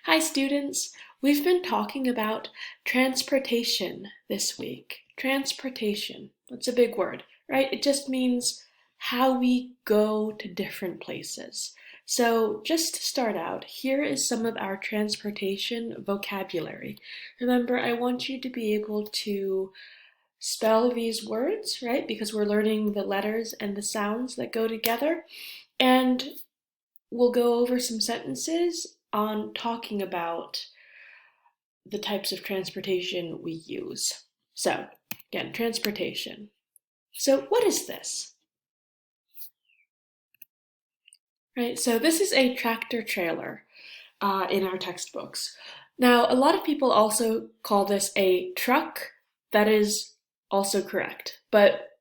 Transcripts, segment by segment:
Hi students! We've been talking about transportation this week. Transportation, that's a big word, right? It just means how we go to different places. So just to start out, here is some of our transportation vocabulary. Remember, I want you to be able to spell these words, right? Because we're learning the letters and the sounds that go together. And we'll go over some sentences on talking about the types of transportation we use. So, again, transportation. So, what is this? Right, so this is a tractor trailer in our textbooks. Now, a lot of people also call this a truck. That is also correct, but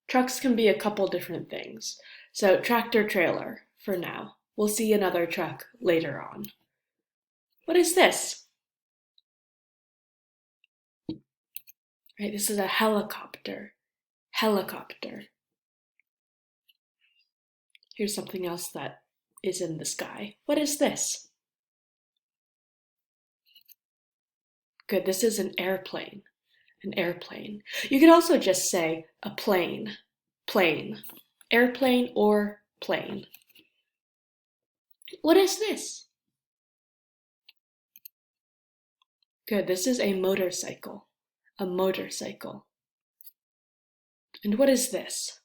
trucks can be a couple different things. So, tractor trailer for now. We'll see another truck later on. What is this? Right, this is a helicopter. Helicopter. Here's something else that is in the sky. What is this? Good, this is an airplane. An airplane. You could also just say a plane. Plane. Airplane or plane. What is this? Good, this is a motorcycle. A motorcycle. And what is this?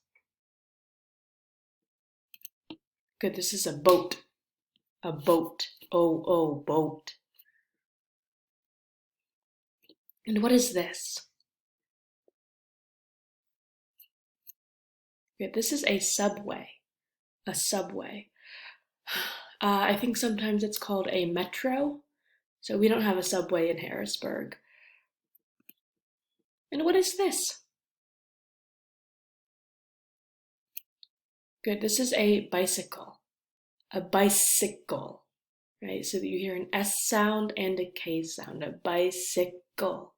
Good, this is a boat. A boat. Oh, boat. And what is this? Good, this is a subway. A subway. I think sometimes it's called a metro. So we don't have a subway in Harrisburg. And what is this? Good, this is a bicycle. A bicycle, right? So that you hear an S sound and a K sound, a bicycle.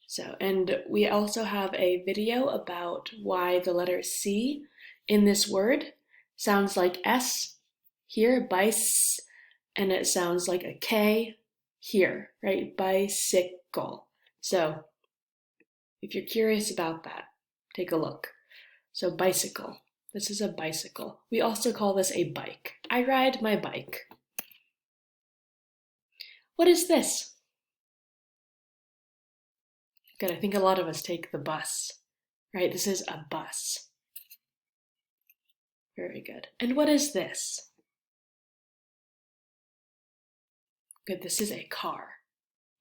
So, and we also have a video about why the letter C in this word sounds like S here, bice, and it sounds like a K here, right? Bicycle. So, if you're curious about that, take a look. So, bicycle. This is a bicycle. We also call this a bike. I ride my bike. What is this? Good, I think a lot of us take the bus, right? This is a bus. Very good. And what is this? Good, this is a car.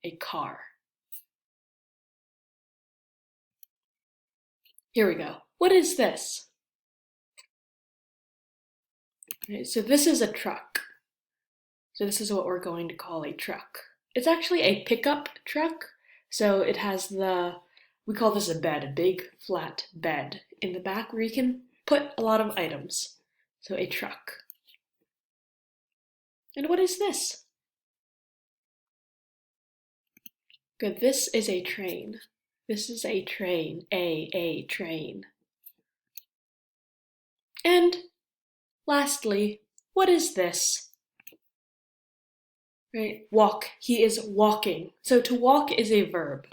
A car. Here we go. What is this? Okay, so this is a truck. So this is what we're going to call a truck. It's actually a pickup truck. So it has we call this a bed, a big flat bed in the back where you can put a lot of items. So a truck. And what is this? Good, this is a train. This is a train, a train. And lastly, what is this? Right, walk. He is walking. So to walk is a verb.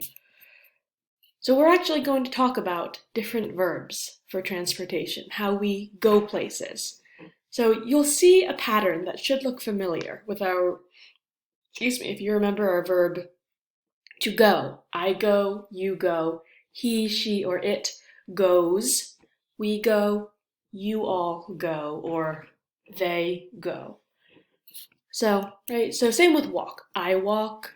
So we're actually going to talk about different verbs for transportation, how we go places. So you'll see a pattern that should look familiar with if you remember our verb to go. I go, you go, he, she, or it goes, we go, you all go, or they go. So, right, so same with walk. I walk,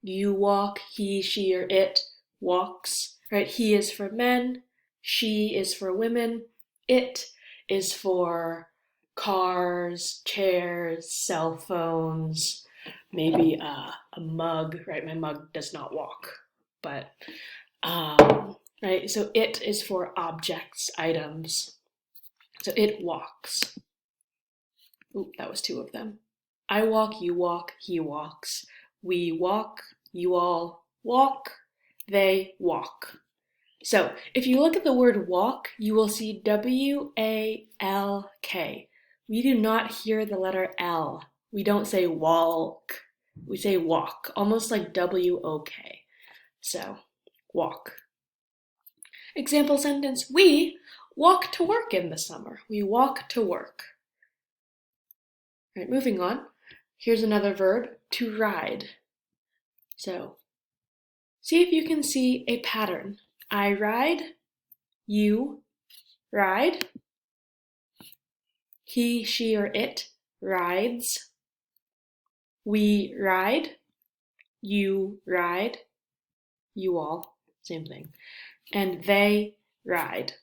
you walk, he, she, or it walks, right? He is for men, she is for women, it is for cars, chairs, cell phones, maybe a mug, right? My mug does not walk, but, right? So it is for objects, items. So it walks. Ooh, that was two of them. I walk, you walk, he walks. We walk, you all walk, they walk. So if you look at the word walk, you will see W-A-L-K. We do not hear the letter L. We don't say walk. We say walk, almost like W-O-K. So, walk. Example sentence, we walk to work in the summer. We walk to work. All right, moving on. Here's another verb, to ride. So, see if you can see a pattern. I ride, you ride, he, she, or it rides, we ride, you ride, you all, same thing, and they ride.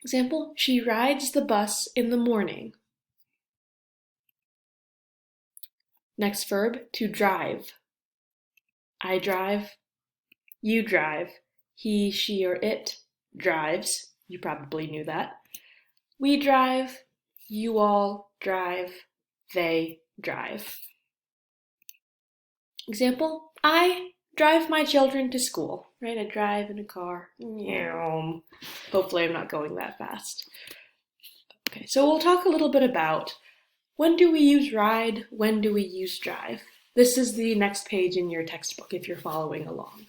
Example, she rides the bus in the morning. Next verb, to drive. I drive, you drive, he, she, or it drives. You probably knew that. We drive, you all drive, they drive. Example, I drive my children to school, right? I drive in a car. Hopefully I'm not going that fast. Okay, so we'll talk a little bit about when do we use ride, when do we use drive. This is the next page in your textbook if you're following along.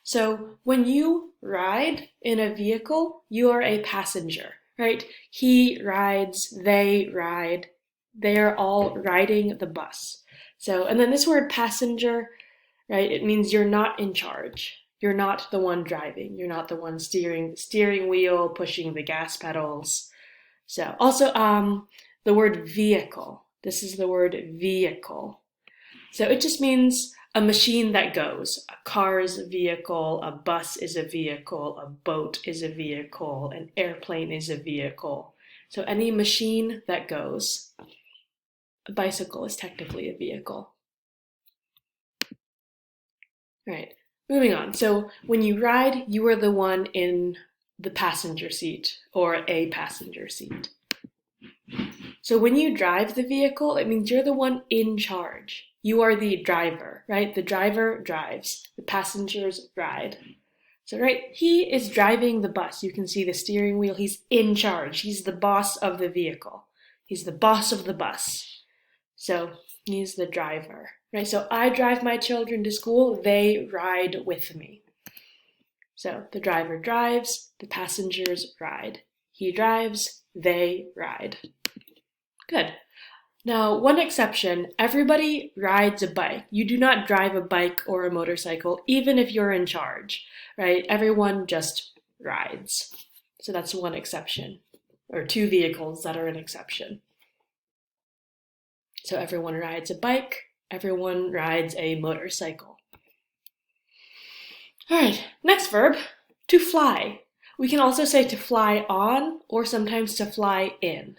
So when you ride in a vehicle, you are a passenger, right? He rides, they ride, they're all riding the bus. So, and then this word passenger, right? It means you're not in charge. You're not the one driving. You're not the one steering the steering wheel, pushing the gas pedals. So also the word vehicle. This is the word vehicle. So it just means a machine that goes. A car is a vehicle, a bus is a vehicle, a boat is a vehicle, an airplane is a vehicle. So any machine that goes. A bicycle is technically a vehicle. All right, moving on. So when you ride, you are the one in the passenger seat or a passenger seat. So when you drive the vehicle, it means you're the one in charge. You are the driver, right? The driver drives, the passengers ride. So, right, he is driving the bus. You can see the steering wheel. He's in charge. He's the boss of the vehicle. He's the boss of the bus. So he's the driver, right? So I drive my children to school. They ride with me. So the driver drives, the passengers ride. He drives, they ride. Good. Now, one exception, everybody rides a bike. You do not drive a bike or a motorcycle, even if you're in charge, right? Everyone just rides. So that's one exception, or two vehicles that are an exception. So everyone rides a bike, everyone rides a motorcycle. All right, next verb, to fly. We can also say to fly on or sometimes to fly in.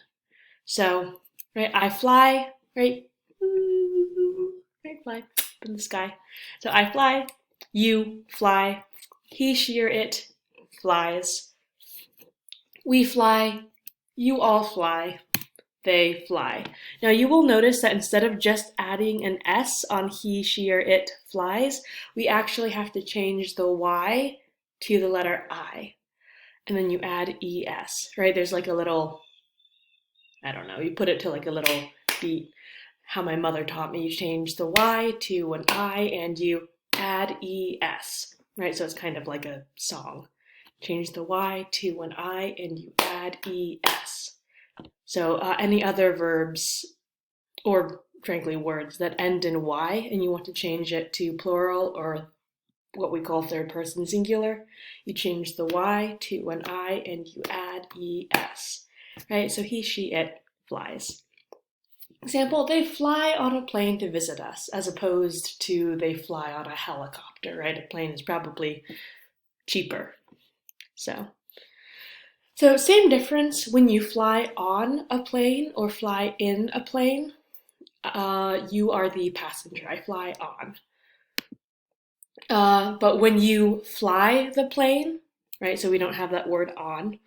So, right, I fly, right, fly up in the sky. So I fly, you fly, he, she, or it flies. We fly, you all fly, they fly. Now you will notice that instead of just adding an S on he, she, or it flies, we actually have to change the Y to the letter I. And then you add ES, right? There's like a little, I don't know, you put it to like a little beat. How my mother taught me, you change the Y to an I and you add ES, right? So it's kind of like a song. Change the Y to an I and you add ES. So any other verbs or frankly words that end in Y and you want to change it to plural or what we call third person singular, you change the Y to an I and you add ES, right? So he, she, it flies. Example, they fly on a plane to visit us as opposed to they fly on a helicopter, right? A plane is probably cheaper. So same difference when you fly on a plane or fly in a plane. You are the passenger. I fly on. But when you fly the plane, right, so we don't have that word on.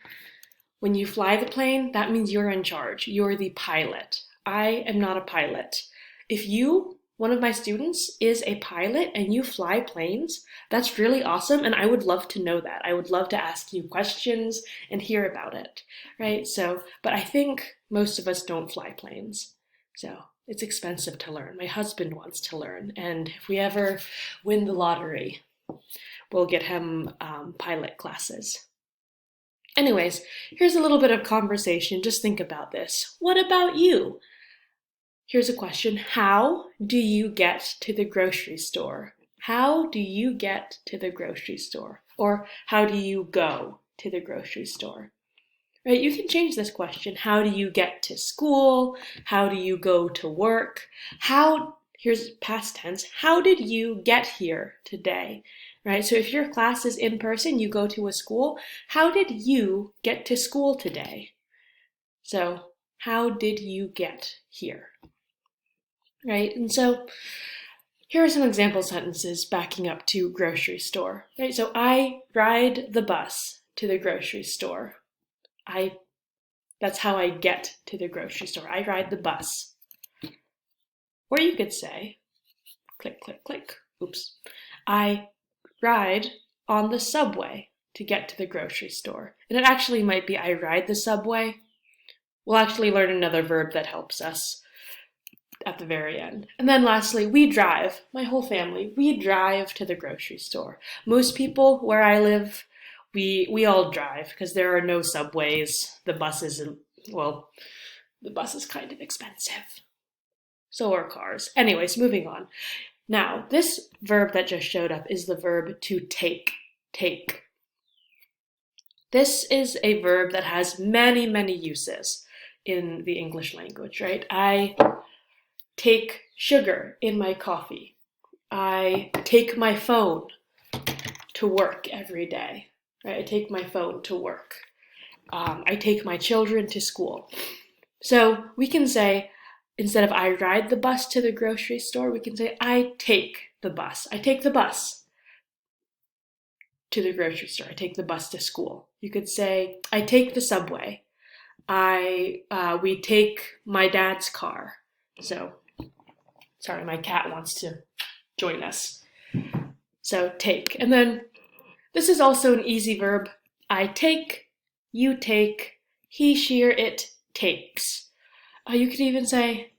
When you fly the plane, that means you're in charge. You're the pilot. I am not a pilot. If you, one of my students, is a pilot and you fly planes, that's really awesome and I would love to know that. I would love to ask you questions and hear about it, right? So, but I think most of us don't fly planes. So It's expensive to learn. My husband wants to learn, and if we ever win the lottery, we'll get him pilot classes. Anyways, here's a little bit of conversation. Just think about this. What about you? Here's a question. How do you get to the grocery store? How do you get to the grocery store? Or how do you go to the grocery store? Right? You can change this question. How do you get to school? How do you go to work? Here's past tense. How did you get here today? Right? So if your class is in person, you go to a school. How did you get to school today? So how did you get here? Right? And so here are some example sentences backing up to grocery store. Right? So I ride the bus to the grocery store. That's how I get to the grocery store. I ride the bus. Or you could say, click, click, click, oops. I ride on the subway to get to the grocery store. And it actually might be I ride the subway. We'll actually learn another verb that helps us at the very end. And then lastly, we drive, my whole family, we drive to the grocery store. Most people where I live, we all drive because there are no subways. The bus is kind of expensive. So are cars. Anyways, moving on. Now, this verb that just showed up is the verb to take. Take. This is a verb that has many, many uses in the English language, right? I take sugar in my coffee. I take my phone to work every day. Right? I take my phone to work. I take my children to school. So we can say, instead of I ride the bus to the grocery store, we can say I take the bus. I take the bus to the grocery store. I take the bus to school. You could say I take the subway. We take my dad's car. So, sorry, my cat wants to join us. So take. And then this is also an easy verb. I take, you take, he, she, or it takes. You could even say,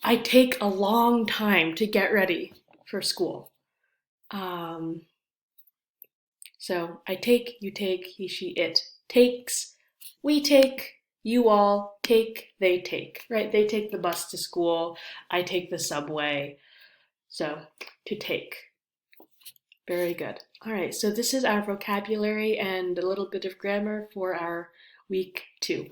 I take a long time to get ready for school. So I take, you take, he, she, it takes, we take, you all take, they take, right? They take the bus to school, I take the subway. So to take. Very good. All right, so this is our vocabulary and a little bit of grammar for our week 2.